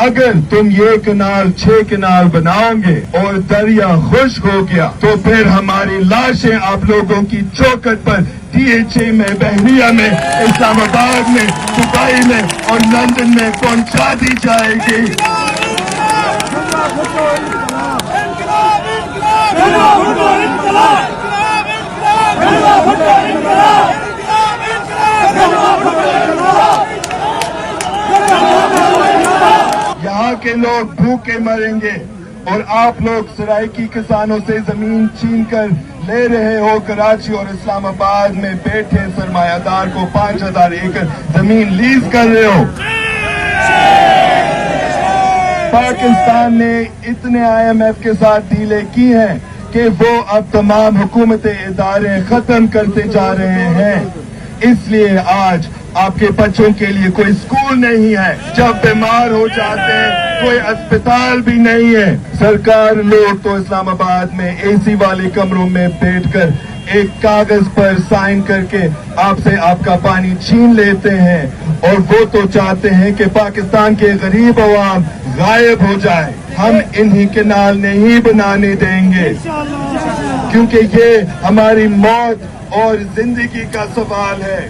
اگر تم یہ کنال 6 کنال بناؤ گے اور دریا خشک ہو گیا تو پھر ہماری لاشیں آپ لوگوں کی چوکھٹ پر DHA میں، بحریہ میں، اسلام آباد میں، دبئی میں اور لندن میں پہنچا دی جائے گی۔ یہاں کے لوگ بھوکے مریں گے اور آپ لوگ سرائکی کسانوں سے زمین چھین کر لے رہے ہو۔ کراچی اور اسلام آباد میں بیٹھے سرمایہ دار کو 5000 ایکڑ زمین لیز کر رہے ہو۔ پاکستان نے اتنے IMF کے ساتھ ڈیلیں کی ہیں کہ وہ اب تمام حکومتی ادارے ختم کرتے جا رہے ہیں۔ اس لیے آج آپ کے بچوں کے لیے کوئی اسکول نہیں ہے، جب بیمار ہو جاتے ہیں کوئی اسپتال بھی نہیں ہے۔ سرکار لوگ تو اسلام آباد میں AC والے کمروں میں بیٹھ کر ایک کاغذ پر سائن کر کے آپ سے آپ کا پانی چھین لیتے ہیں، اور وہ تو چاہتے ہیں کہ پاکستان کے غریب عوام غائب ہو جائے۔ ہم انہی کنال نہیں بنانے دیں گے، کیونکہ یہ ہماری موت اور زندگی کا سوال ہے۔